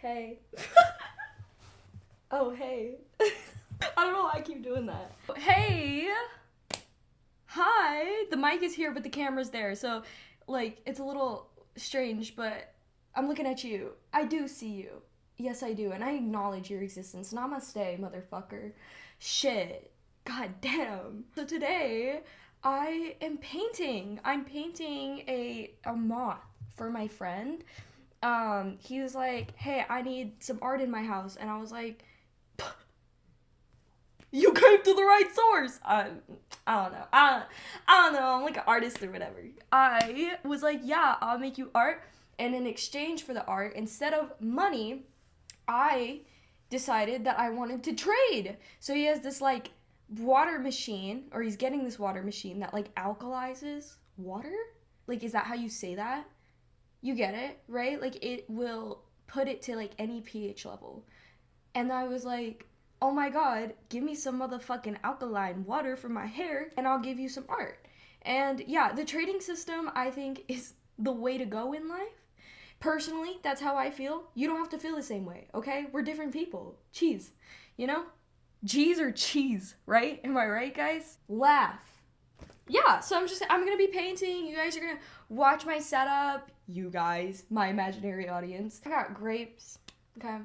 Hey. Oh, hey. I don't know why I keep doing that. Hey. Hi. The mic is here, but the camera's there. So, like, it's a little strange, but I'm looking at you. I do see you. Yes, I do. And I acknowledge your existence. Namaste, motherfucker. Shit. God damn. So today, I am painting. I'm painting a moth for my friend. He was like, hey, I need some art in my house. And I was like, you came to the right source. I don't know. I don't know. I'm like an artist or whatever. I was like, yeah, I'll make you art. And in exchange for the art, instead of money, I decided that I wanted to trade. So he has this like water machine, or he's getting this water machine that like alkalizes water. Like, is that how you say that? You get it, right? Like, it will put it to like any pH level. And I was like, oh my god, give me some motherfucking alkaline water for my hair and I'll give you some art. And yeah, the trading system, I think, is the way to go in life. Personally, that's how I feel. You don't have to feel the same way, okay? We're different people. Cheese, you know? G's or cheese, right? Am I right, guys? Laugh. Yeah, so I'm gonna be painting. You guys are gonna watch my setup. You guys, my imaginary audience. I got grapes, okay?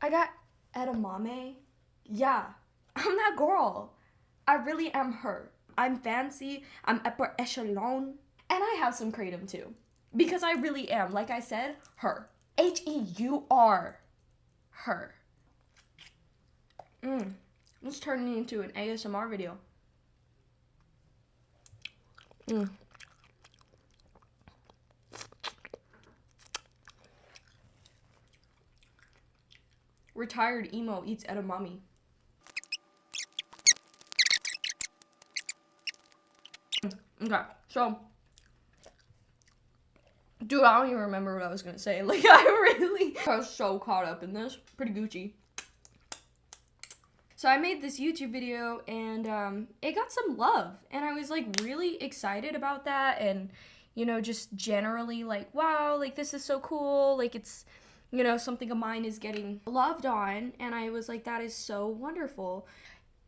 I got edamame. Yeah, I'm that girl. I really am her. I'm fancy, I'm upper echelon, and I have some kratom too. Because I really am, like I said, her. H-E-U-R. Her. Let's turn it into an ASMR video. Retired emo eats edamame. Okay, so, dude, I don't even remember what I was gonna say. Like, I was so caught up in this. Pretty Gucci. So I made this YouTube video and it got some love, and I was like really excited about that, and you know, just generally like, wow, like this is so cool, like it's, you know, something of mine is getting loved on, and I was like, that is so wonderful.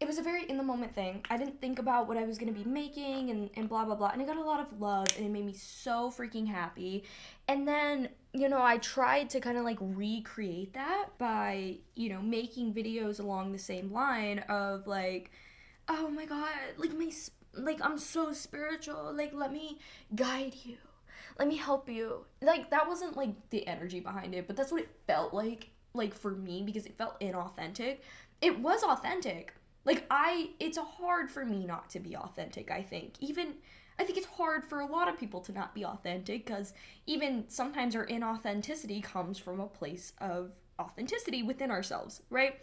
It was a very in the moment thing. I didn't think about what I was gonna be making and blah blah blah, and it got a lot of love and it made me so freaking happy. And then, you know, I tried to kind of like recreate that by, you know, making videos along the same line of like, oh my god, like I'm so spiritual, like let me guide you, let me help you. Like, that wasn't like the energy behind it, but that's what it felt like for me, because it felt inauthentic. It was authentic. Like, it's hard for me not to be authentic, I think. I think it's hard for a lot of people to not be authentic, because even sometimes our inauthenticity comes from a place of authenticity within ourselves, right?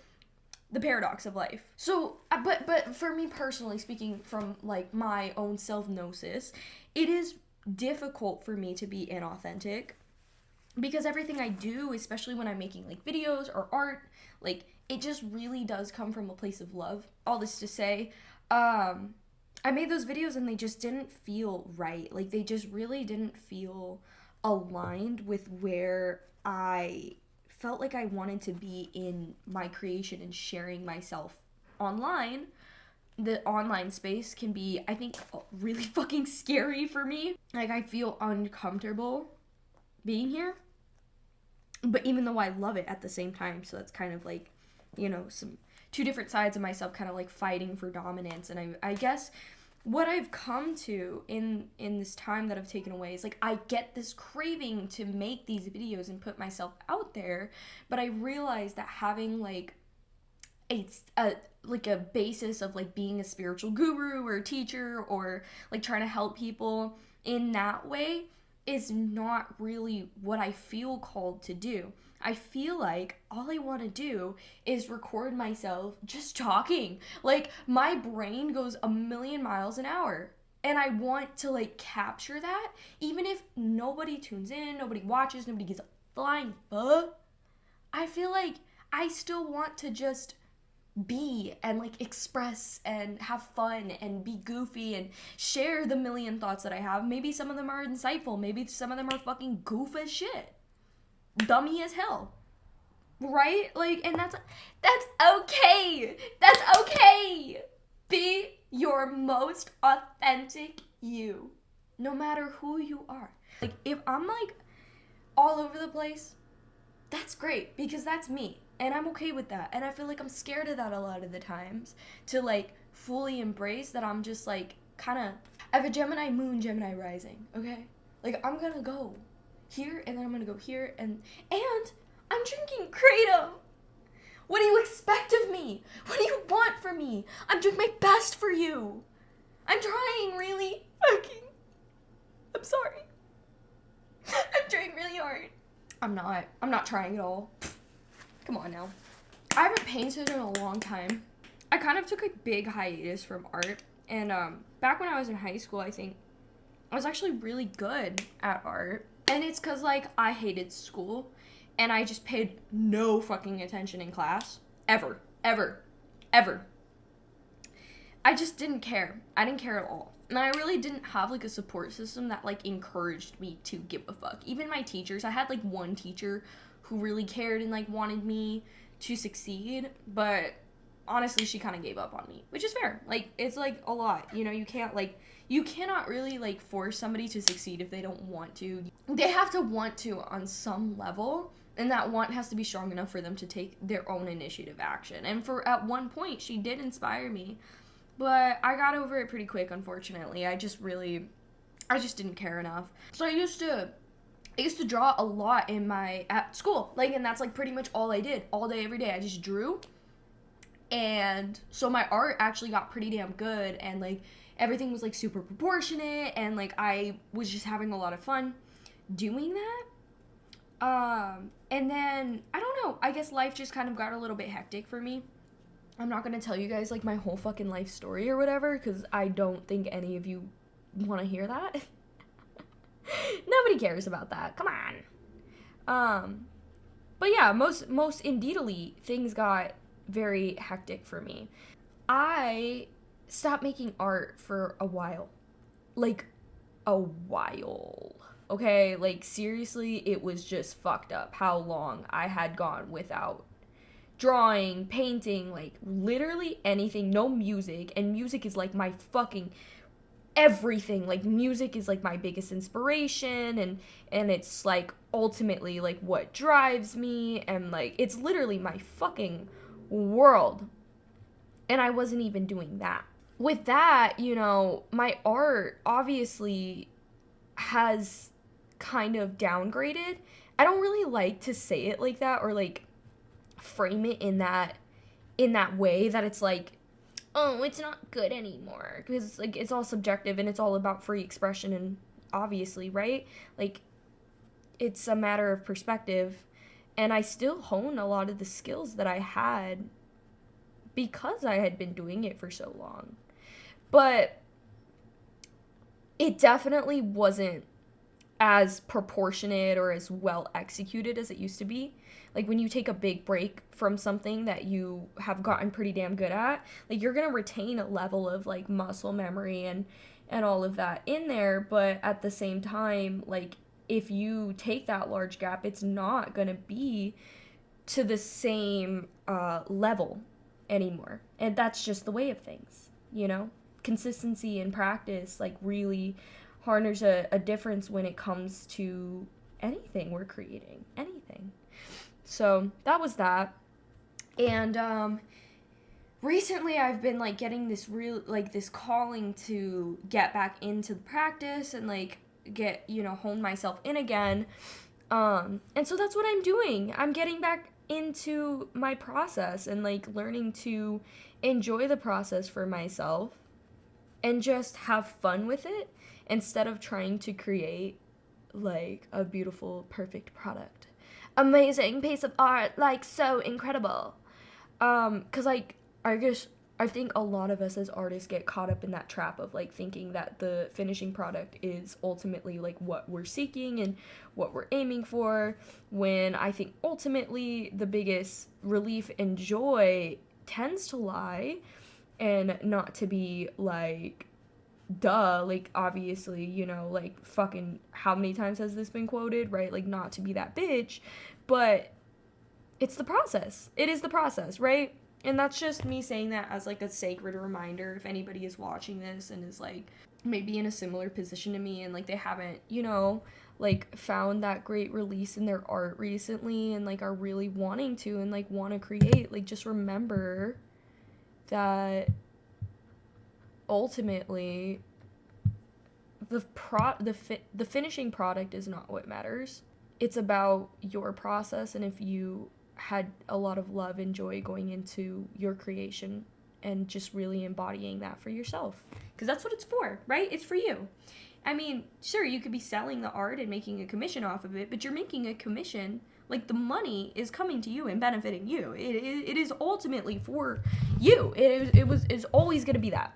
The paradox of life. So, but for me personally, speaking from, like, my own self-gnosis, it is difficult for me to be inauthentic, because everything I do, especially when I'm making, like, videos or art, like, it just really does come from a place of love. All this to say, I made those videos and they just didn't feel right. Like, they just really didn't feel aligned with where I felt like I wanted to be in my creation and sharing myself online. The online space can be, I think, really fucking scary for me. Like, I feel uncomfortable being here. But even though I love it at the same time, so that's kind of like, you know, some two different sides of myself kind of like fighting for dominance. And I guess what I've come to in this time that I've taken away is like, I get this craving to make these videos and put myself out there, but I realize that having like a basis of like being a spiritual guru or a teacher or like trying to help people in that way is not really what I feel called to do. I feel like all I want to do is record myself just talking. Like, my brain goes a million miles an hour, and I want to like capture that, even if nobody tunes in, nobody watches, nobody gives a flying fuck. I feel like I still want to just be and like express and have fun and be goofy and share the million thoughts that I have. Maybe some of them are insightful, maybe some of them are fucking goof as shit, dummy as hell. right? Like, and that's okay. That's okay. Be your most authentic you, no matter who you are. Like, if I'm like all over the place, that's great because that's me and I'm okay with that. And I feel like I'm scared of that a lot of the times, to like fully embrace that I'm just like kind of, I have a Gemini moon, Gemini rising, okay? Like, I'm gonna go here and then I'm gonna go here, and I'm drinking Kratom. What do you expect of me? What do you want from me? I'm doing my best for you. I'm trying really fucking. I'm sorry. I'm trying really hard. I'm not trying at all. Come on now. I haven't painted in a long time. I kind of took a big hiatus from art. And back when I was in high school, I think I was actually really good at art. And it's because, like, I hated school. And I just paid no fucking attention in class. Ever. I just didn't care. I didn't care at all. And I really didn't have, like, a support system that, like, encouraged me to give a fuck. Even my teachers, I had, like, one teacher who really cared and, like, wanted me to succeed. But honestly, she kind of gave up on me, which is fair. Like, it's, like, a lot. You know, you cannot really, like, force somebody to succeed if they don't want to. They have to want to on some level. And that want has to be strong enough for them to take their own initiative action. And at one point, she did inspire me. But I got over it pretty quick, unfortunately. I just didn't care enough. So I used to draw a lot at school. Like, and that's, like, pretty much all I did. All day, every day. I just drew. And so my art actually got pretty damn good. And, like, everything was, like, super proportionate. And, like, I was just having a lot of fun doing that. And then, I don't know, I guess life just kind of got a little bit hectic for me. I'm not gonna tell you guys, like, my whole fucking life story or whatever, because I don't think any of you want to hear that. Nobody cares about that. Come on. But yeah, most indeedly, things got very hectic for me. I stopped making art for a while. Like, a while. Okay, like, seriously, it was just fucked up how long I had gone without drawing, painting, like, literally anything, no music, and music is, like, my fucking everything. Like, music is, like, my biggest inspiration, and it's, like, ultimately, like, what drives me, and, like, it's literally my fucking world, and I wasn't even doing that. With that, you know, my art obviously has kind of downgraded. I don't really like to say it like that, or like frame it in that way that it's like, oh, it's not good anymore, because like it's all subjective and it's all about free expression, and obviously, right? Like, it's a matter of perspective, and I still hone a lot of the skills that I had because I had been doing it for so long. But it definitely wasn't as proportionate or as well executed as it used to be. Like, when you take a big break from something that you have gotten pretty damn good at, like, you're gonna retain a level of, like, muscle memory and all of that in there, but at the same time, like, if you take that large gap, it's not gonna be to the same level anymore. And that's just the way of things, you know? Consistency and practice, like, really harness a difference when it comes to anything we're creating. Anything. So that was that. And recently I've been, like, getting this this calling to get back into the practice and, like, get, you know, hone myself in again. And so that's what I'm doing. I'm getting back into my process and, like, learning to enjoy the process for myself and just have fun with it, instead of trying to create, like, a beautiful, perfect product. Amazing piece of art, like, so incredible. 'Cause, like, I think a lot of us as artists get caught up in that trap of, like, thinking that the finishing product is ultimately, like, what we're seeking and what we're aiming for, when I think ultimately the biggest relief and joy tends to lie, and not to be, like, duh, like, obviously, you know, like, fucking how many times has this been quoted, right? Like, not to be that bitch, but it's the process. It is the process, right? And that's just me saying that as like a sacred reminder if anybody is watching this and is like maybe in a similar position to me and like they haven't, like found that great release in their art recently and like are really wanting to and like want to create, like just remember that ultimately the finishing product is not what matters. It's about your process, and if you had a lot of love and joy going into your creation and just really embodying that for yourself, because that's what it's for, right? It's for you. I mean, sure, you could be selling the art and making a commission off of it, but you're making a commission, like the money is coming to you and benefiting you. It is ultimately for you. It's always going to be that.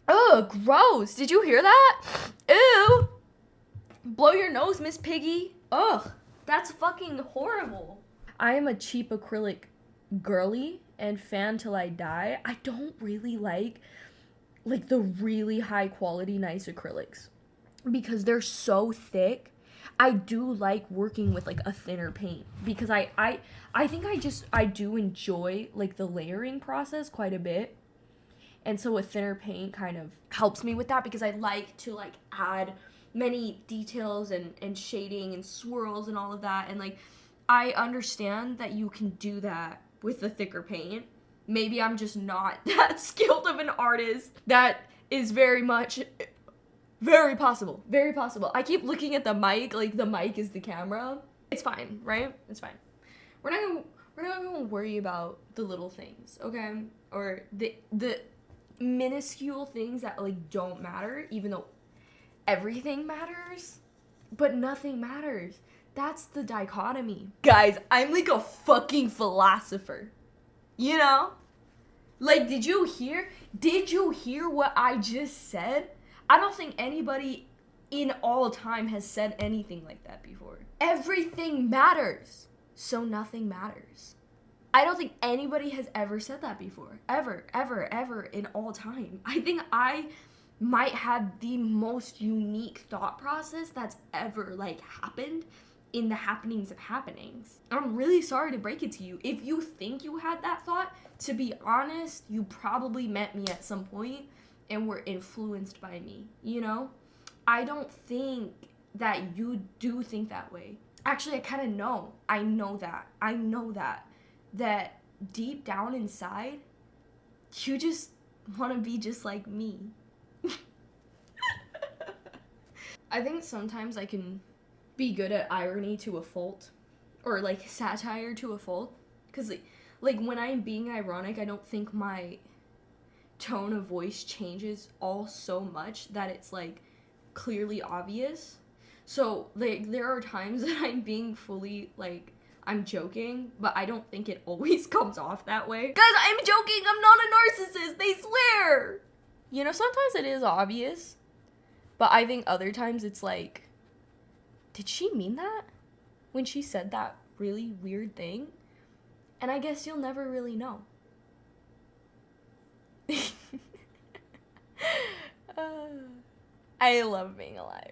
Oh, gross. Did you hear that? Ew. Blow your nose, Miss Piggy. Ugh, that's fucking horrible. I am a cheap acrylic girly and fan till I die. I don't really like the really high quality nice acrylics because they're so thick. I do like working with like a thinner paint because I think I do enjoy like the layering process quite a bit. And so a thinner paint kind of helps me with that because I like to like add many details and shading and swirls and all of that. And like, I understand that you can do that with the thicker paint. Maybe I'm just not that skilled of an artist. That is very possible. Very possible. I keep looking at the mic, like the mic is the camera. It's fine, right? It's fine. We're not gonna worry about the little things, okay? Or the minuscule things that like don't matter, even though everything matters, but nothing matters. That's the dichotomy. Guys, I'm like a fucking philosopher. You know? Like, did you hear what I just said? I don't think anybody in all time has said anything like that before. Everything matters, so nothing matters. I don't think anybody has ever said that before. Ever in all time. I think I might have the most unique thought process that's ever like happened in the happenings of happenings. I'm really sorry to break it to you. If you think you had that thought, to be honest, you probably met me at some point and were influenced by me, you know? I don't think that you do think that way. Actually, I kind of know. I know that deep down inside, you just want to be just like me. I think sometimes I can be good at irony to a fault, or like satire to a fault, because like when I'm being ironic, I don't think my tone of voice changes all so much that it's like clearly obvious. So like there are times that I'm being fully like I'm joking, but I don't think it always comes off that way. Guys, I'm joking, I'm not a narcissist, they swear! You know, sometimes it is obvious, but I think other times it's like, did she mean that? When she said that really weird thing? And I guess you'll never really know. I love being alive.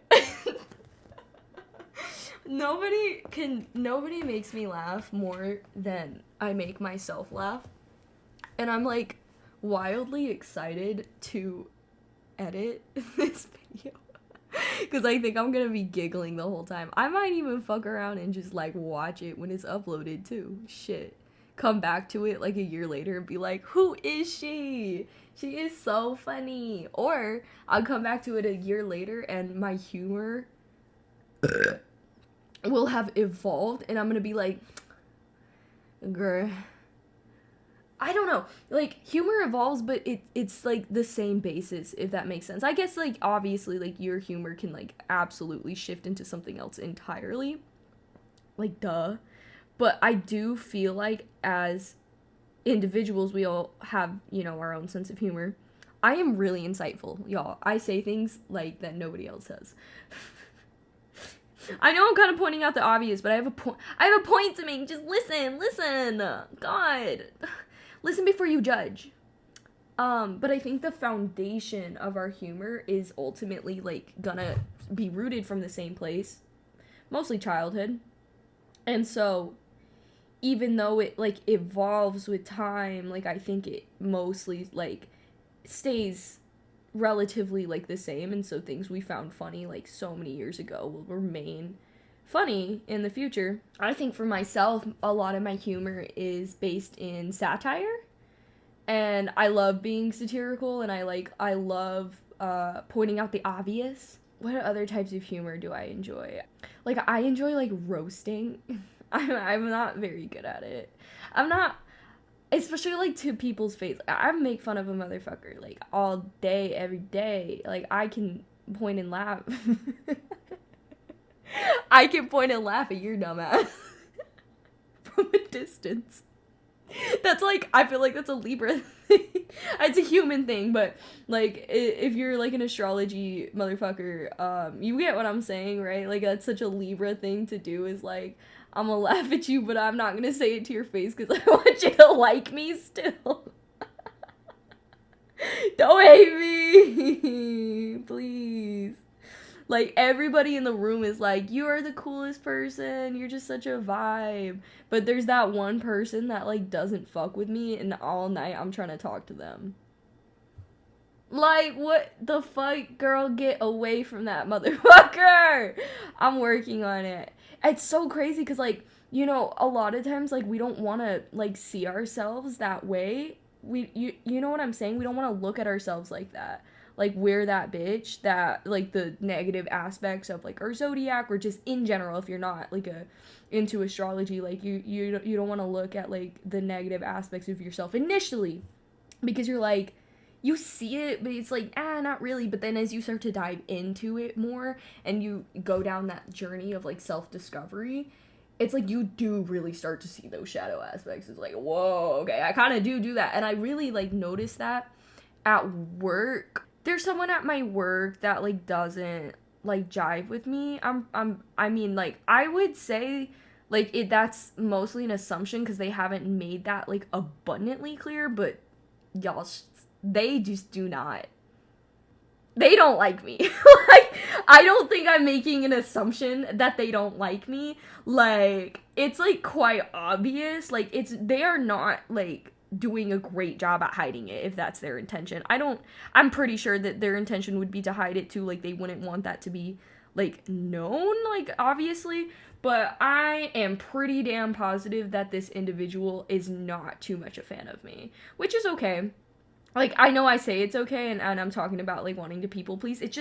Nobody makes me laugh more than I make myself laugh. And I'm like wildly excited to edit this video because I think I'm gonna be giggling the whole time. I might even fuck around and just like watch it when it's uploaded too. Shit. Come back to it like a year later and be like, who is she? She is so funny. Or I'll come back to it a year later and my humor will have evolved and I'm gonna be like, girl, I don't know, like humor evolves, but it's like the same basis, if that makes sense. I guess like obviously like your humor can like absolutely shift into something else entirely, like duh, but I do feel like as individuals we all have, you know, our own sense of humor. I am really insightful, y'all. I say things like that nobody else says. I know I'm kind of pointing out the obvious, but I have a point to make. Just listen. God. Listen before you judge. But I think the foundation of our humor is ultimately like gonna be rooted from the same place, mostly childhood. And so even though it like evolves with time, like I think it mostly like stays relatively like the same, and so things we found funny like so many years ago will remain funny in the future. I think for myself, a lot of my humor is based in satire, and I love being satirical, and I love pointing out the obvious. What other types of humor do I enjoy? Like, I enjoy like roasting. I'm not very good at it. I'm not, especially like to people's face. I make fun of a motherfucker like all day, every day. Like, I can point and laugh. I can point and laugh at your dumbass from a distance. That's like, I feel like that's a Libra thing. It's a human thing, but like if you're like an astrology motherfucker, you get what I'm saying, right? Like, that's such a Libra thing to do, is like, I'm gonna laugh at you, but I'm not gonna say it to your face because I want you to like me still. Don't hate me, please. Like, everybody in the room is like, you are the coolest person, you're just such a vibe. But there's that one person that, like, doesn't fuck with me, and all night I'm trying to talk to them. Like, what the fuck, girl? Get away from that motherfucker! I'm working on it. It's so crazy, because, like, you know, a lot of times, like, we don't want to, like, see ourselves that way. You know what I'm saying? We don't want to look at ourselves like that. Like, we're that bitch, that, like, the negative aspects of, like, our zodiac, or just in general, if you're not, like, into astrology, like, you don't want to look at, like, the negative aspects of yourself initially, because you're, like, you see it, but it's, like, not really, but then as you start to dive into it more, and you go down that journey of, like, self-discovery, it's, like, you do really start to see those shadow aspects. It's, like, whoa, okay, I kind of do that, and I really, like, noticed that at work. There's someone at my work that, like, doesn't, like, jive with me. I mean, like, I would say, like, that's mostly an assumption because they haven't made that, like, abundantly clear, but y'all, they just do not. They don't like me. Like, I don't think I'm making an assumption that they don't like me. Like, it's, like, quite obvious. Like, they are not, like, doing a great job at hiding it, if that's their intention. I'm pretty sure that their intention would be to hide it too, like, they wouldn't want that to be, like, known, like, obviously, but I am pretty damn positive that this individual is not too much a fan of me, which is okay. Like, I know I say it's okay, and I'm talking about, like, wanting to people please. It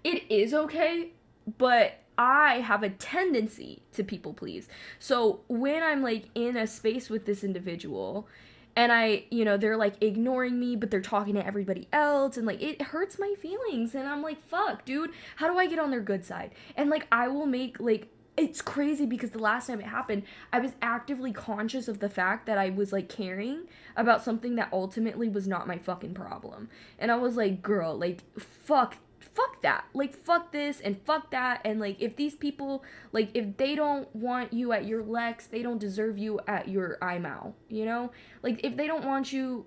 is okay, but I have a tendency to people please. So when I'm, like, in a space with this individual, and they're, like, ignoring me, but they're talking to everybody else, and, like, it hurts my feelings, and I'm like, fuck, dude, how do I get on their good side? And, like, I will make, like, it's crazy because the last time it happened, I was actively conscious of the fact that I was, like, caring about something that ultimately was not my fucking problem. And I was like, girl, like, fuck that. Like, fuck this and fuck that. And, like, if these people, like, if they don't want you at your Lex, they don't deserve you at your IMAO, you know? Like, if they don't want you,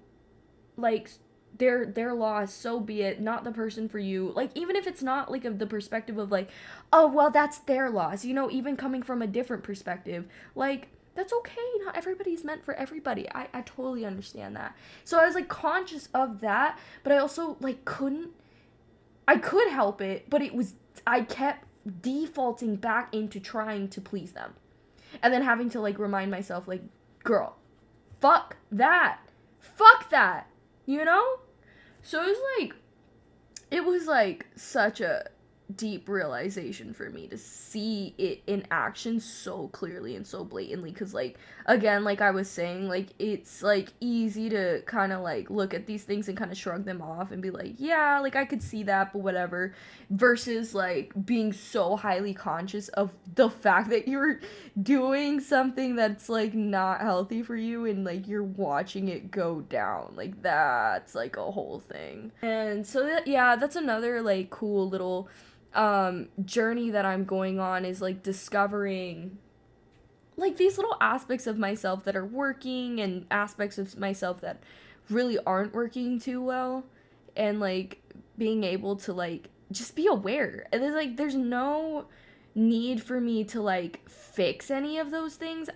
like, their loss, so be it, not the person for you. Like, even if it's not, like, of the perspective of, like, oh, well, that's their loss, you know, even coming from a different perspective, like, that's okay. Not everybody's meant for everybody. I totally understand that. So I was, like, conscious of that, but I also, like, I could help it, but I kept defaulting back into trying to please them. And then having to, like, remind myself, like, girl, fuck that. Fuck that. You know? So it was like such a deep realization for me to see it in action so clearly and so blatantly, because, like, again, like I was saying, like, it's, like, easy to kind of, like, look at these things and kind of shrug them off and be like, yeah, like, I could see that, but whatever, versus, like, being so highly conscious of the fact that you're doing something that's, like, not healthy for you, and, like, you're watching it go down. Like, that's, like, a whole thing. And so that's another, like, cool little journey that I'm going on, is, like, discovering, like, these little aspects of myself that are working and aspects of myself that really aren't working too well, and, like, being able to, like, just be aware. And there's no need for me to like fix any of those things.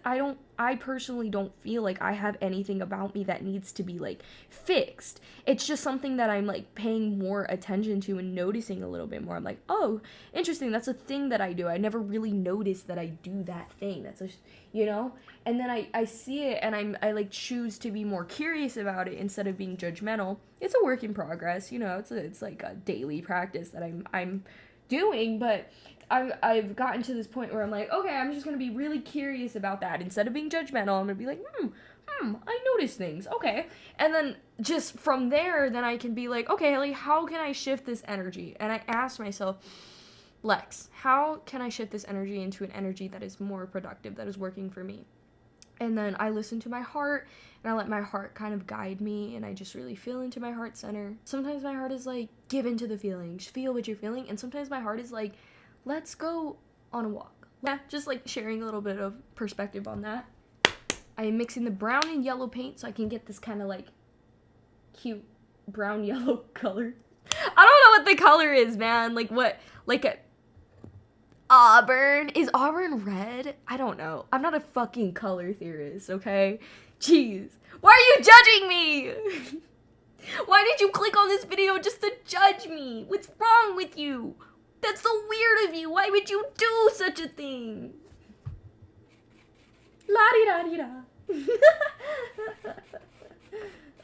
I personally don't feel like I have anything about me that needs to be like fixed. It's just something that I'm like paying more attention to and noticing a little bit more. I'm like, oh, interesting, that's a thing that I do. I never really noticed that I do that thing. That's a, you know? And then I see it and I like choose to be more curious about it instead of being judgmental. It's a work in progress, you know. It's like a daily practice that I'm doing, but I've gotten to this point where I'm like, okay, I'm just gonna be really curious about that. Instead of being judgmental, I'm gonna be like, I notice things, okay. And then just from there, then I can be like, okay, like, how can I shift this energy? And I ask myself, Lex, how can I shift this energy into an energy that is more productive, that is working for me? And then I listen to my heart, and I let my heart kind of guide me, and I just really feel into my heart center. Sometimes my heart is like, give into the feeling, just feel what you're feeling. And sometimes my heart is like, let's go on a walk. Yeah, just like sharing a little bit of perspective on that. I am mixing the brown and yellow paint so I can get this kind of like cute brown yellow color. I don't know what the color is, man. Like what? Like a auburn? Is auburn red? I don't know. I'm not a fucking color theorist, okay? Jeez. Why are you judging me? Why did you click on this video just to judge me? What's wrong with you? That's so weird of you. Why would you do such a thing? La-di-da-di-da.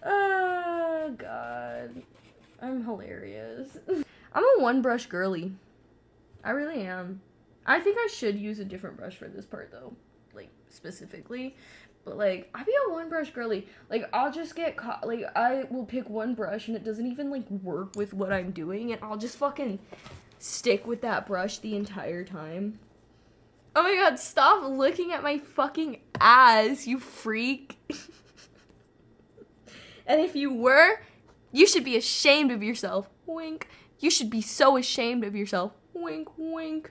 Oh, God. I'm hilarious. I'm a one brush girly. I really am. I think I should use a different brush for this part, though. Like, specifically. But, like, I be a one brush girly. Like, I'll just get caught. Like, I will pick one brush and it doesn't even, like, work with what I'm doing. And I'll just fucking stick with that brush the entire time. Oh my god, stop looking at my fucking ass, you freak. And if you were, you should be ashamed of yourself. Wink. You should be so ashamed of yourself. Wink, wink.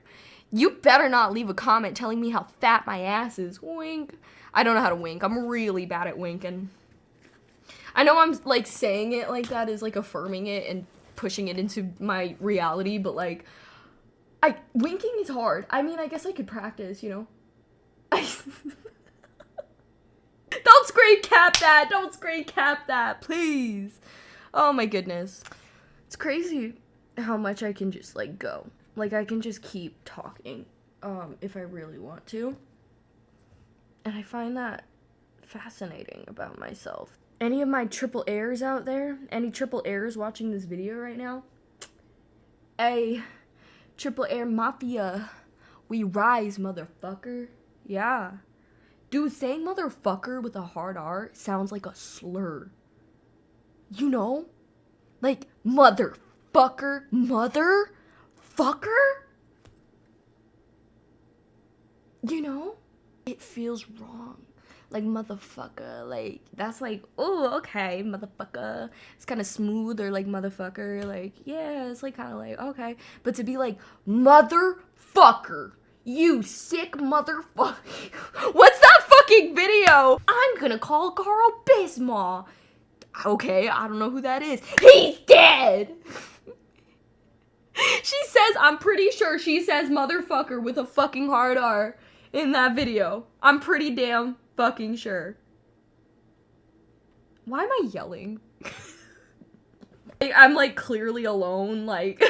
You better not leave a comment telling me how fat my ass is. Wink. I don't know how to wink. I'm really bad at winking. I know I'm, like, saying it like that is, like, affirming it and pushing it into my reality, but, like, winking is hard. I mean, I guess I could practice, you know? Don't screen cap that! Don't screen cap that, please! Oh my goodness. It's crazy how much I can just, like, go. Like, I can just keep talking, if I really want to. And I find that fascinating about myself. Any of my triple Airs out there? Any triple Airs watching this video right now? Hey, Triple Air Mafia, we rise, motherfucker. Yeah. Dude, saying motherfucker with a hard R sounds like a slur. You know? Like, motherfucker, motherfucker? You know? It feels wrong. Like, motherfucker, like, that's like, oh, okay, motherfucker. It's kind of smooth, or like, motherfucker, like, yeah, it's like kind of like, okay. But to be like, motherfucker, you sick motherfucker. What's that fucking video? I'm gonna call Carl Bismarck. Okay, I don't know who that is. He's dead. She says, I'm pretty sure she says motherfucker with a fucking hard R in that video. I'm pretty damn fucking sure. Why am I yelling? I'm like clearly alone, like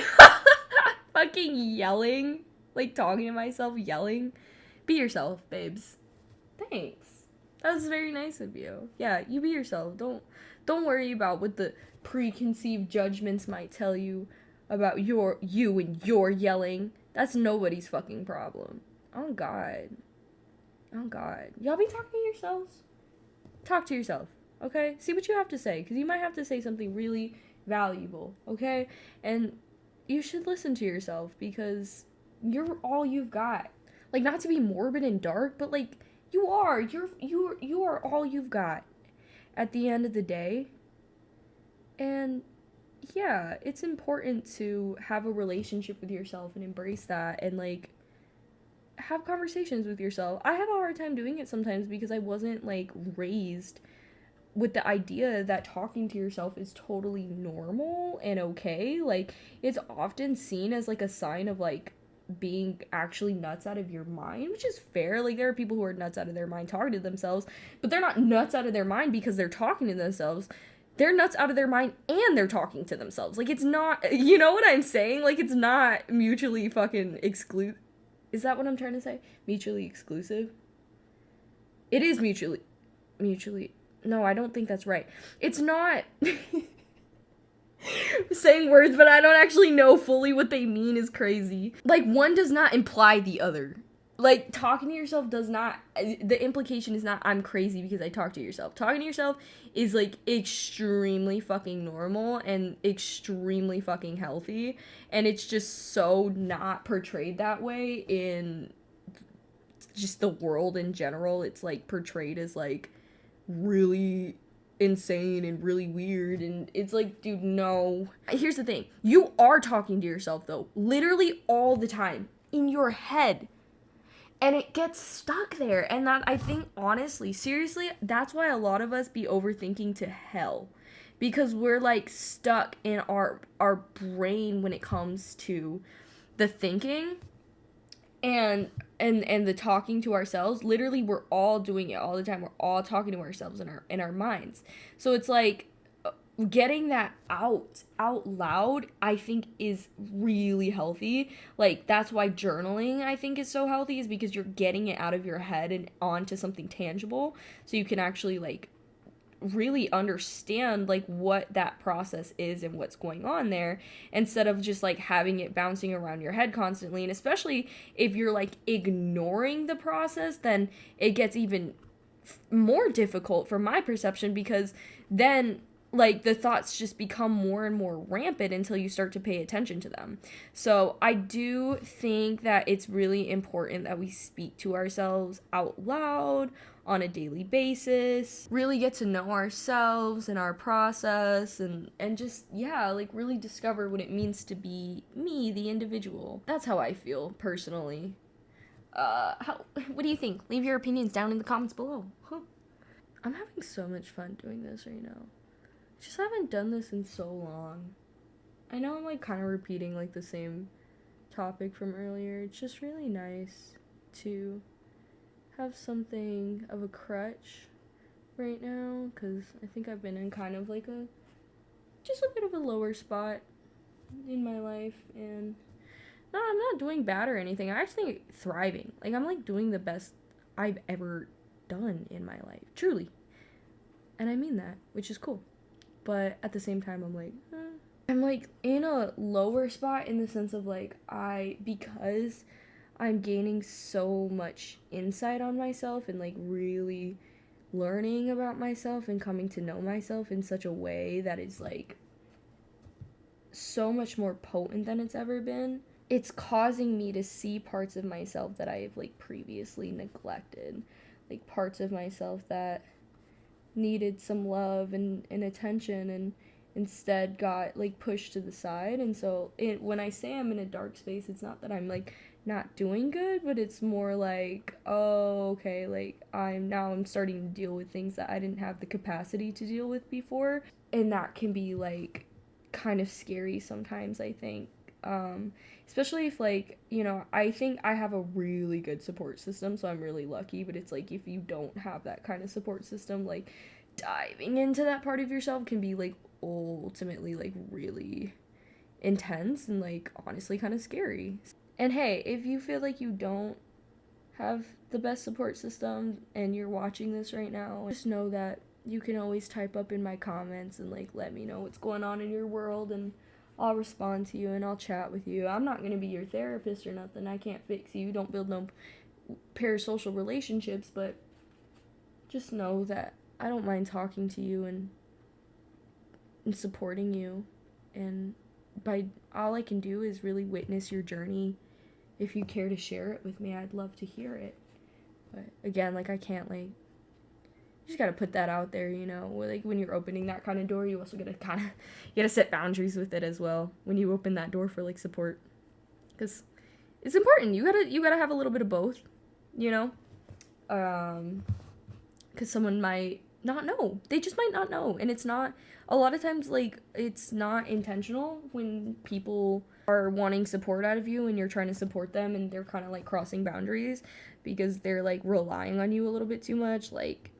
fucking yelling, like talking to myself, yelling. Be yourself, babes. Thanks. That was very nice of you. Yeah, you be yourself. Don't worry about what the preconceived judgments might tell you about you and your yelling. That's nobody's fucking problem. Oh God. Oh God. Y'all be talking to yourselves? Talk to yourself, okay? See what you have to say, because you might have to say something really valuable, okay? And you should listen to yourself, because you're all you've got. Like, not to be morbid and dark, but like, you are. You are all you've got at the end of the day. And yeah, it's important to have a relationship with yourself and embrace that and like have conversations with yourself. I have a hard time doing it sometimes because I wasn't like raised with the idea that talking to yourself is totally normal and okay. Like, it's often seen as like a sign of like being actually nuts out of your mind, which is fair. Like, there are people who are nuts out of their mind talking to themselves, but they're not nuts out of their mind because they're talking to themselves. They're nuts out of their mind and they're talking to themselves. Like, it's not, you know what I'm saying? Like, it's not mutually fucking exclusive. Is that what I'm trying to say? Mutually exclusive? It is mutually, no, I don't think that's right. It's not saying words, but I don't actually know fully what they mean is crazy. Like, one does not imply the other. Like, talking to yourself does not, the implication is not I'm crazy because I talk to yourself. Talking to yourself is, like, extremely fucking normal and extremely fucking healthy, and it's just so not portrayed that way in just the world in general. It's, like, portrayed as, like, really insane and really weird, and it's like, dude, no. Here's the thing. You are talking to yourself, though, literally all the time, in your head. And it gets stuck there. And that, I think, honestly, seriously, that's why a lot of us be overthinking to hell. Because we're, like, stuck in our brain when it comes to the thinking and the talking to ourselves. Literally, we're all doing it all the time. We're all talking to ourselves in our minds. So it's like, getting that out loud, I think, is really healthy. Like, that's why journaling, I think, is so healthy, is because you're getting it out of your head and onto something tangible, so you can actually, like, really understand, like, what that process is and what's going on there, instead of just, like, having it bouncing around your head constantly. And especially if you're, like, ignoring the process, then it gets even more difficult from my perception, because then, like, the thoughts just become more and more rampant until you start to pay attention to them. So I do think that it's really important that we speak to ourselves out loud on a daily basis, really get to know ourselves and our process, and just, yeah, like, really discover what it means to be me, the individual. That's how I feel, personally. What do you think? Leave your opinions down in the comments below. I'm having so much fun doing this right now. Just haven't done this in so long. I know I'm, like, kind of repeating, like, the same topic from earlier. It's just really nice to have something of a crutch right now, because I think I've been in kind of, like, just a bit of a lower spot in my life, and no, I'm not doing bad or anything. I'm actually thriving. Like, I'm, like, doing the best I've ever done in my life, truly. And I mean that, which is cool. But at the same time, I'm like, I'm, like, in a lower spot in the sense of, like, because I'm gaining so much insight on myself and, like, really learning about myself and coming to know myself in such a way that is, like, so much more potent than it's ever been. It's causing me to see parts of myself that I have, like, previously neglected. Like, parts of myself that needed some love and attention, and instead got, like, pushed to the side. And so when I say I'm in a dark space, it's not that I'm, like, not doing good, but it's more like, oh, okay, like, I'm starting to deal with things that I didn't have the capacity to deal with before, and that can be, like, kind of scary sometimes, I think. Especially if, like, you know, I think I have a really good support system, so I'm really lucky, but it's like, if you don't have that kind of support system, like, diving into that part of yourself can be, like, ultimately, like, really intense and, like, honestly kind of scary. And hey, if you feel like you don't have the best support system and you're watching this right now, just know that you can always type up in my comments and, like, let me know what's going on in your world, and I'll respond to you and I'll chat with you. I'm not going to be your therapist or nothing. I can't fix you. Don't build no parasocial relationships, but just know that I don't mind talking to you and supporting you. And by all I can do is really witness your journey. If you care to share it with me, I'd love to hear it. But again, like, I can't, like, you just gotta put that out there, you know. Like, when you're opening that kind of door, you also gotta you gotta set boundaries with it as well when you open that door for, like, support, because it's important. You gotta have a little bit of both, you know. Because someone might not know. They just might not know. And it's not, a lot of times, like, it's not intentional when people are wanting support out of you and you're trying to support them and they're kind of like crossing boundaries because they're like relying on you a little bit too much. Like,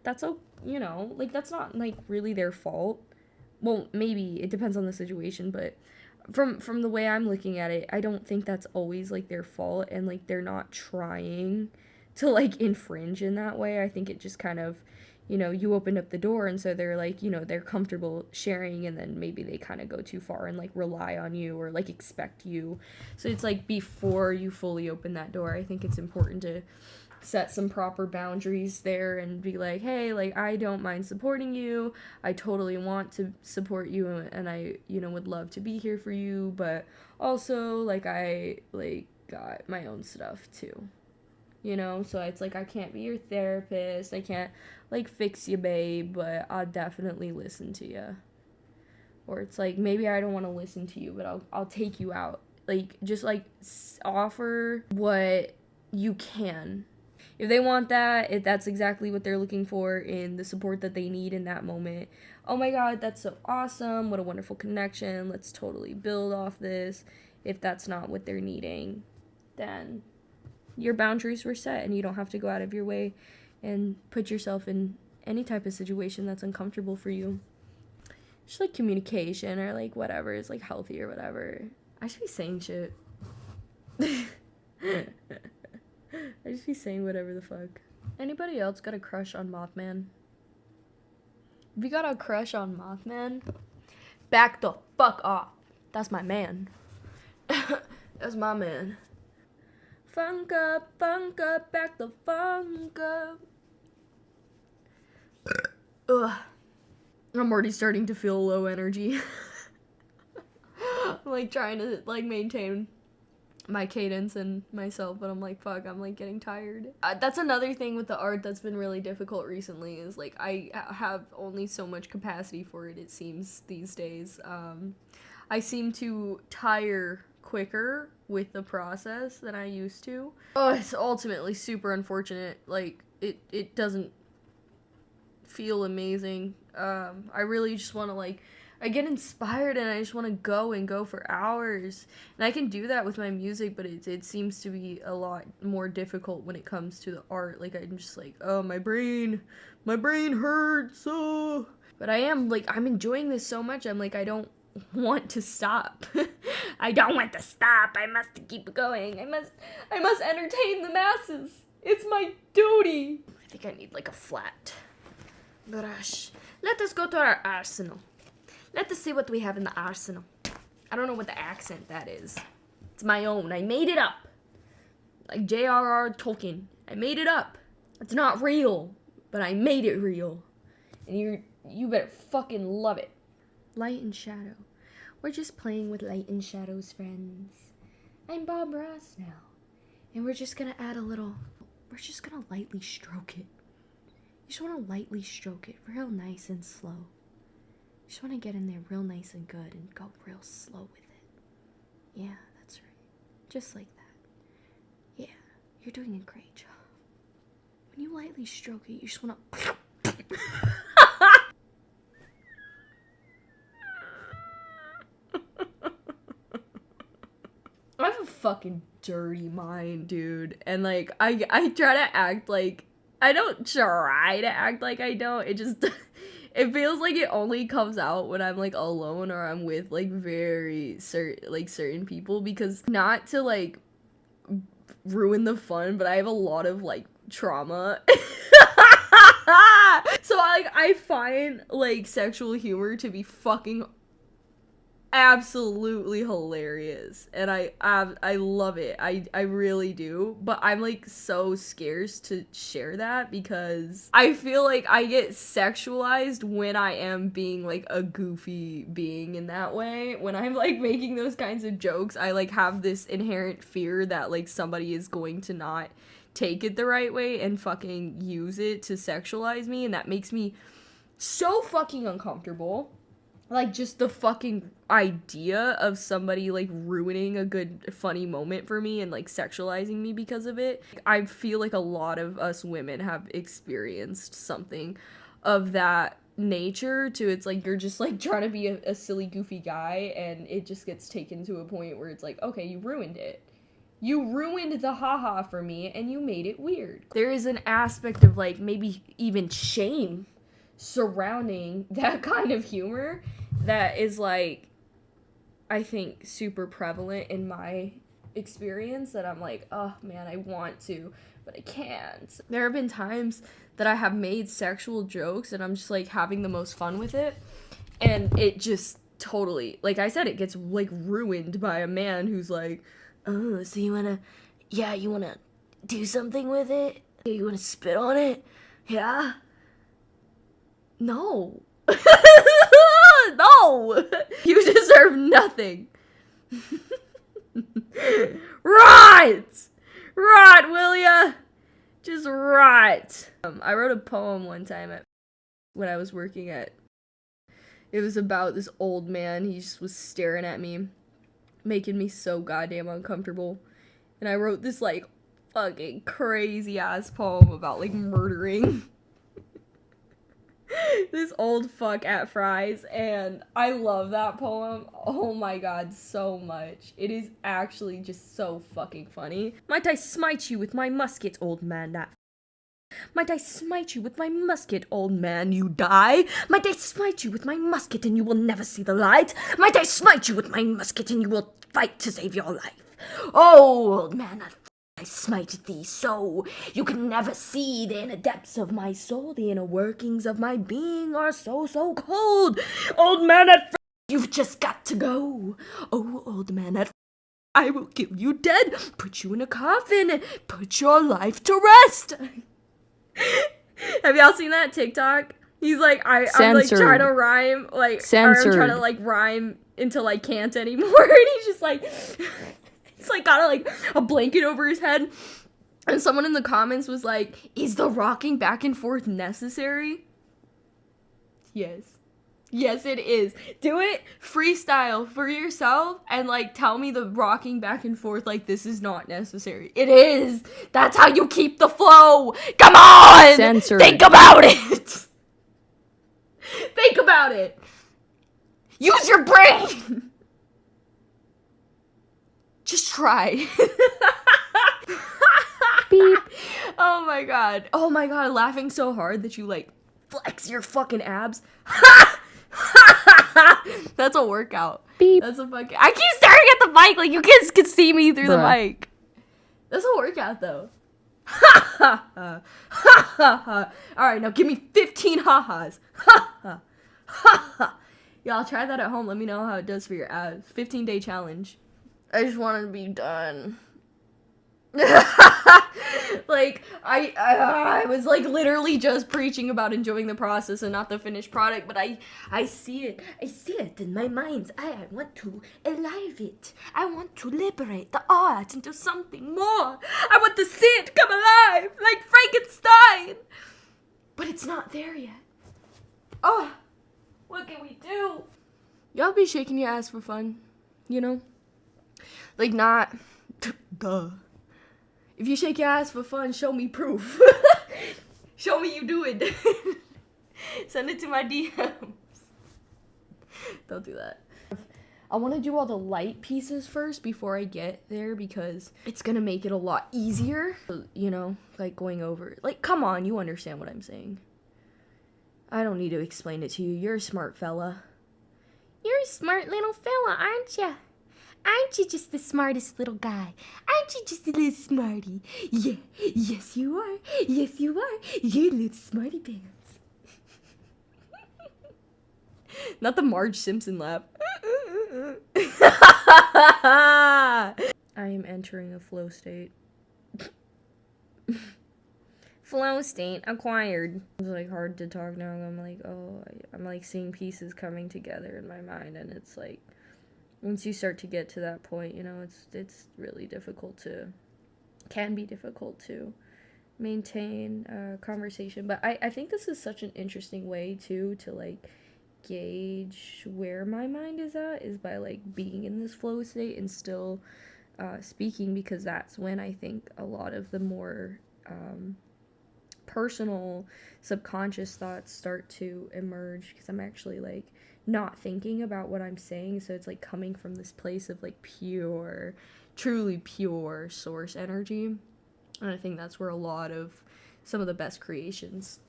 that's like, that's not like really their fault. Well, maybe it depends on the situation, but from the way I'm looking at it, I don't think that's always like their fault, and like they're not trying to like infringe in that way. I think it just kind of, you opened up the door, and so they're like, they're comfortable sharing, and then maybe they kind of go too far and like rely on you or like expect you. So it's like before you fully open that door, I think it's important to set some proper boundaries there and be like, hey, like, I don't mind supporting you. I totally want to support you, and I, would love to be here for you, but also, like, I, like, got my own stuff too. So it's like, I can't be your therapist. I can't, like, fix you, babe, but I'll definitely listen to you. Or it's like, maybe I don't want to listen to you, but I'll take you out. Like, just, like, offer what you can. If they want that, if that's exactly what they're looking for in the support that they need in that moment, oh my god, that's so awesome, what a wonderful connection, let's totally build off this. If that's not what they're needing, then your boundaries were set and you don't have to go out of your way and put yourself in any type of situation that's uncomfortable for you. Just like communication or like whatever is like healthy or whatever. I should be saying shit. I just be saying whatever the fuck. Anybody else got a crush on Mothman? If you got a crush on Mothman, back the fuck off. That's my man. That's my man. Funk up, back the funk up. Ugh. I'm already starting to feel low energy. I'm like trying to like maintain my cadence and myself, but I'm like, fuck, I'm like getting tired. That's another thing with the art that's been really difficult recently, is like I have only so much capacity for it seems these days. I seem to tire quicker with the process than I used to. Oh, it's ultimately super unfortunate. Like it doesn't feel amazing. I really just want to like, I get inspired and I just want to go for hours. And I can do that with my music, but it seems to be a lot more difficult when it comes to the art. Like, I'm just like, oh, my brain hurts. Oh. But I'm enjoying this so much. I'm like, I don't want to stop. I don't want to stop. I must keep going. I must entertain the masses. It's my duty. I think I need like a flat brush. Let us go to our arsenal. Let us see what we have in the arsenal. I don't know what the accent that is. It's my own. I made it up. Like J.R.R. Tolkien. I made it up. It's not real, but I made it real. And you better fucking love it. Light and shadow. We're just playing with light and shadows, friends. I'm Bob Ross now. And we're just gonna lightly stroke it. You just wanna lightly stroke it real nice and slow. You just want to get in there real nice and good and go real slow with it. Yeah, that's right. Just like that. Yeah, you're doing a great job. When you lightly stroke it, you just want to... I have a fucking dirty mind, dude. And, like, I try to act like... I don't try to act like I don't. It just... It feels like it only comes out when I'm, like, alone or I'm with, like, certain people, because not to, like, ruin the fun, but I have a lot of, like, trauma. So, like, I find, like, sexual humor to be fucking absolutely hilarious, and I love it. I really do, but I'm like so scarce to share that because I feel like I get sexualized when I am being like a goofy being in that way. When I'm like making those kinds of jokes, I like have this inherent fear that like somebody is going to not take it the right way and fucking use it to sexualize me, and that makes me so fucking uncomfortable. like, just the fucking idea of somebody, like, ruining a good, funny moment for me and, like, sexualizing me because of it. I feel like a lot of us women have experienced something of that nature to it's like you're just like trying to be a silly goofy guy and it just gets taken to a point where it's like, okay, you ruined it. You ruined the haha for me and you made it weird. There is an aspect of like maybe even shame surrounding that kind of humor that is like, I think, super prevalent in my experience that I'm like, oh man, I want to, but I can't. There have been times that I have made sexual jokes and I'm just like having the most fun with it, and it just totally, like I said, it gets like ruined by a man who's like, oh, so you wanna do something with it? You wanna spit on it? Yeah? No. No! You deserve nothing. Right! Right, will ya? Just right. I wrote a poem one time when I was working at. It was about this old man. He just was staring at me, making me so goddamn uncomfortable. And I wrote this, like, fucking crazy ass poem about, like, murdering this old fuck at Fry's, and I love that poem, oh my god, so much. It is actually just so fucking funny. Might I smite you with my musket, old man, that might I smite you with my musket, old man, you die? Might I smite you with my musket and you will never see the light? Might I smite you with my musket and you will fight to save your life? Oh, old man, I smite thee so, you can never see the inner depths of my soul, the inner workings of my being are so cold. Old man at you've just got to go. Oh, old man at I will kill you dead, put you in a coffin, put your life to rest. Have y'all seen that TikTok? He's like, I'm like trying to rhyme, like, Censored. or I'm trying to like rhyme until I can't anymore, and he's just like, he's like got like a blanket over his head, and someone in the comments was like, is the rocking back and forth necessary? Yes. Yes, it is. Do it freestyle for yourself and like tell me the rocking back and forth like this is not necessary. It is. That's how you keep the flow. Come on. Censored. Think about it. Think about it. Use your brain. Just try. Beep. Oh my god. Oh my god, laughing so hard that you like flex your fucking abs. That's a workout. Beep. That's a fucking. I keep staring at the mic like you kids can see me through the Bruh. mic. That's a workout though. Alright, now give me 15 ha-has. Y'all try that at home. Let me know how it does for your abs. 15-day challenge. I just wanted to be done. Like, I was like literally just preaching about enjoying the process and not the finished product, but I see it in my mind. I want to alive it. I want to liberate the art into something more. I want to see it come alive like Frankenstein, but it's not there yet. Oh, what can we do? Y'all be shaking your ass for fun, you know? Like, not duh. If you shake your ass for fun, show me proof. Show me you do it. Send it to my DMs. Don't do that. I want to do all the light pieces first before I get there because it's going to make it a lot easier. You know, like going over it. Like, come on, you understand what I'm saying. I don't need to explain it to you. You're a smart fella. You're a smart little fella, aren't you? Aren't you just the smartest little guy? Aren't you just a little smarty? Yeah, yes you are. Yes you are. You little smarty pants. Not the Marge Simpson laugh. I am entering a flow state. Flow state acquired. It's like hard to talk now. I'm like, oh, I'm like seeing pieces coming together in my mind, and it's like, once you start to get to that point, you know, it's really can be difficult to maintain a conversation. But I think this is such an interesting way, too, to, like, gauge where my mind is at is by like being in this flow state and still speaking, because that's when I think a lot of the more personal subconscious thoughts start to emerge, because I'm actually like not thinking about what I'm saying, so it's like coming from this place of like pure, truly pure source energy. And I think that's where a lot of some of the best creations,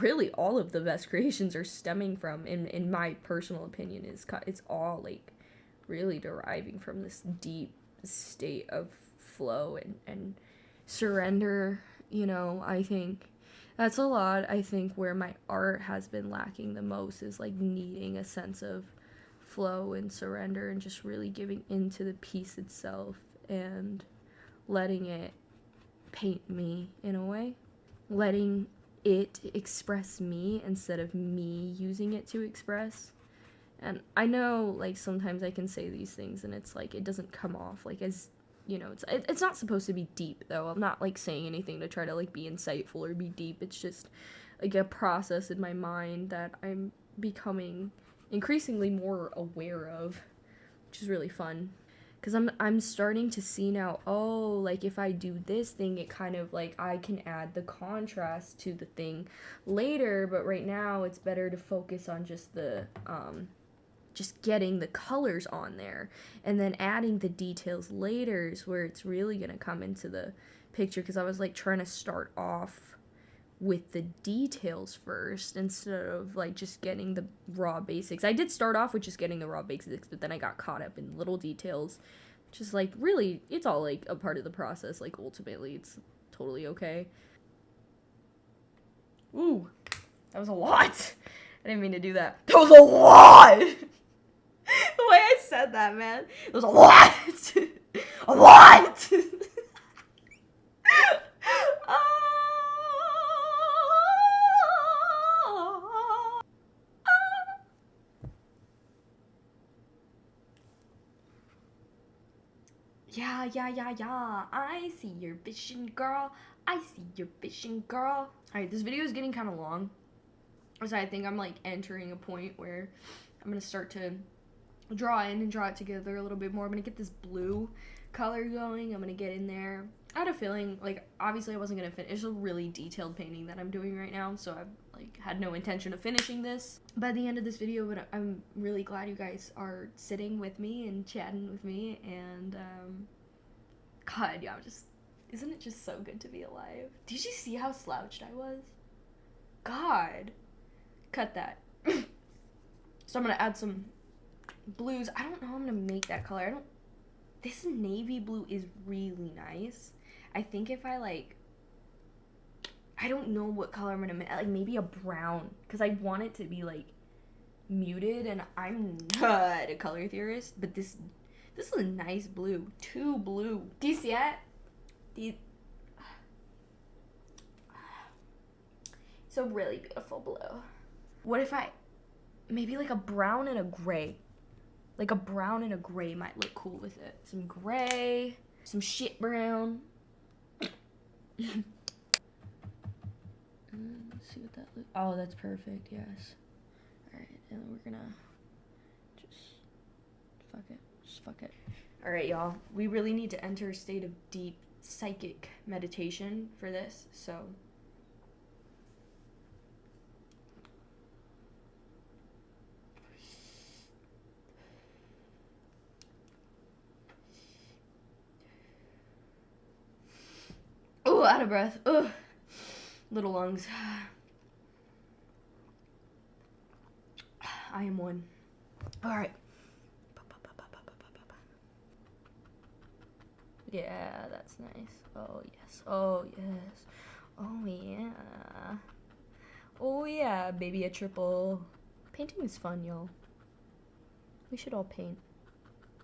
really all of the best creations, are stemming from, in my personal opinion. It's all like really deriving from this deep state of flow and surrender. I think that's a lot. I think where my art has been lacking the most is like needing a sense of flow and surrender and just really giving into the piece itself and letting it paint me in a way, letting it express me instead of me using it to express. And I know like sometimes I can say these things and it's like it doesn't come off like as, it's not supposed to be deep, though. I'm not like saying anything to try to like be insightful or be deep. It's just like a process in my mind that I'm becoming increasingly more aware of, which is really fun. Because I'm starting to see now, oh, like if I do this thing, it kind of like I can add the contrast to the thing later, but right now it's better to focus on just the just getting the colors on there, and then adding the details later is where it's really gonna come into the picture, because I was like trying to start off with the details first instead of like just getting the raw basics. I did start off with just getting the raw basics, but then I got caught up in little details, which is like really, it's all like a part of the process. Like ultimately it's totally okay. Ooh, that was a lot. I didn't mean to do that. That was a lot. The way I said that, man. It was a lot. A lot. Yeah. I see your vision, girl. I see your vision, girl. Alright, this video is getting kind of long. So I think I'm like entering a point where I'm going to start to draw in and draw it together a little bit more. I'm going to get this blue color going. I'm going to get in there. I had a feeling, like, obviously I wasn't going to finish. It's a really detailed painting that I'm doing right now, so I've, like, had no intention of finishing this. By the end of this video, but I'm really glad you guys are sitting with me and chatting with me, and, God, yeah, isn't it just so good to be alive? Did you see how slouched I was? God. Cut that. So I'm going to add some blues. I don't know how I'm going to make that color. This navy blue is really nice. I think if I like, I don't know what color I'm gonna make, like maybe a brown, because I want it to be like muted, and I'm not a color theorist, but this is a nice blue. Too blue. Do you see it? It's a really beautiful blue. What if maybe like a brown and a gray? Like a brown and a gray might look cool with it. Some gray, some shit brown. Let's see what that looks. Oh, that's perfect. Yes. All right, and then we're gonna just fuck it. All right, y'all. We really need to enter a state of deep psychic meditation for this. So. Oh, out of breath. Ugh. Little lungs. I am one. All right. Yeah, that's nice. Oh, yes. Oh, yes. Oh, yeah. Oh, yeah, baby, a triple. Painting is fun, y'all. We should all paint.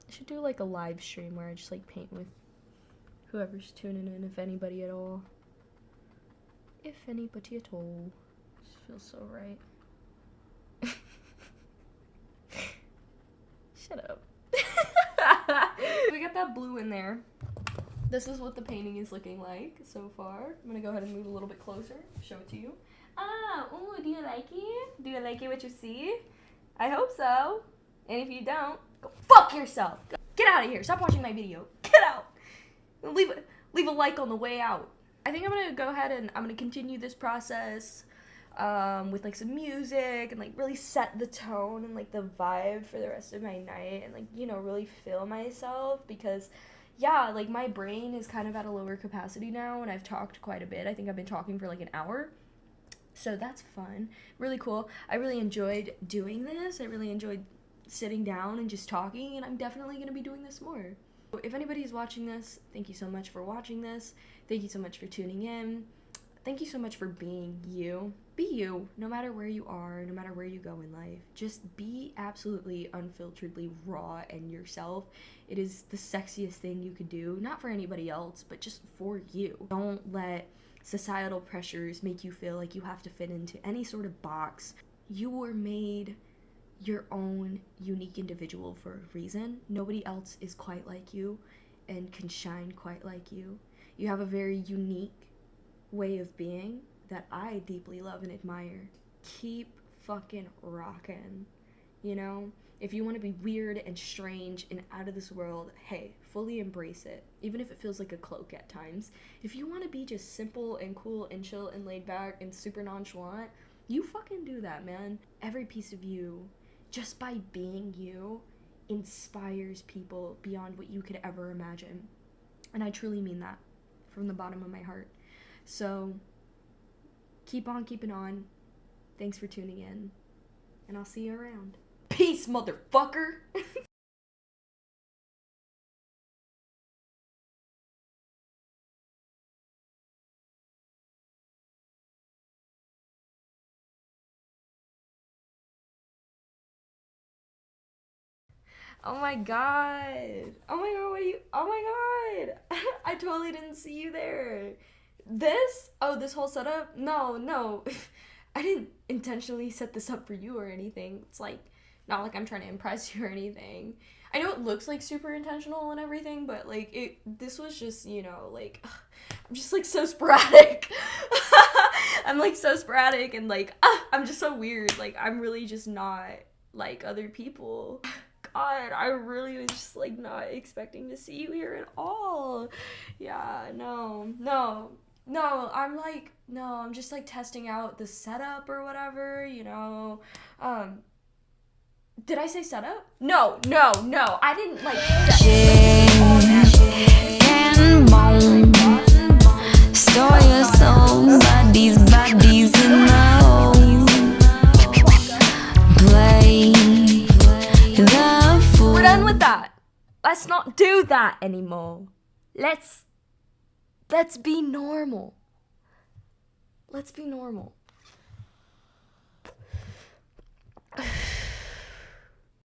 I should do, like, a live stream where I just, like, paint with whoever's tuning in, if anybody at all. If anybody at all. This feels so right. Shut up. We got that blue in there. This is what the painting is looking like so far. I'm gonna go ahead and move a little bit closer, show it to you. Ah, ooh, do you like it? Do you like it what you see? I hope so. And if you don't, go fuck yourself. Get out of here. Stop watching my video. Get out. Leave a like on the way out. I think I'm gonna go ahead and I'm gonna continue this process with like some music and like really set the tone and like the vibe for the rest of my night and like, you know, really feel myself because yeah, like my brain is kind of at a lower capacity now and I've talked quite a bit. I think I've been talking for like an hour. So that's fun. Really cool. I really enjoyed doing this. I really enjoyed sitting down and just talking, and I'm definitely going to be doing this more. If anybody's watching this, thank you so much for watching this. Thank you so much for tuning in. Thank you so much for being you. Be you, no matter where you are, no matter where you go in life. Just be absolutely unfilteredly raw and yourself. It is the sexiest thing you could do, not for anybody else, but just for you. Don't let societal pressures make you feel like you have to fit into any sort of box. You were made your own unique individual for a reason. Nobody else is quite like you and can shine quite like you. You have a very unique way of being that I deeply love and admire. Keep fucking rockin', you know? If you want to be weird and strange and out of this world, hey, fully embrace it, even if it feels like a cloak at times. If you want to be just simple and cool and chill and laid back and super nonchalant, you fucking do that, man. Every piece of you, just by being you, inspires people beyond what you could ever imagine. And I truly mean that from the bottom of my heart. So, keep on keeping on. Thanks for tuning in. And I'll see you around. Peace, motherfucker! Oh my god. Oh my god, what are you? Oh my god. I totally didn't see you there. This? Oh, this whole setup? No. I didn't intentionally set this up for you or anything. It's like, not like I'm trying to impress you or anything. I know it looks like super intentional and everything, but like this was just, you know, like, I'm just like so sporadic. I'm like so sporadic and like, I'm just so weird. Like, I'm really just not like other people. God, I really was just like not expecting to see you here at all. Yeah, no, I'm just like testing out the setup or whatever, you know. Did I say setup? No, I didn't like and bone. Store your soul, bodies in the hole. Play the fool. We're done with that. Let's not do that anymore. Let's be normal. Let's be normal.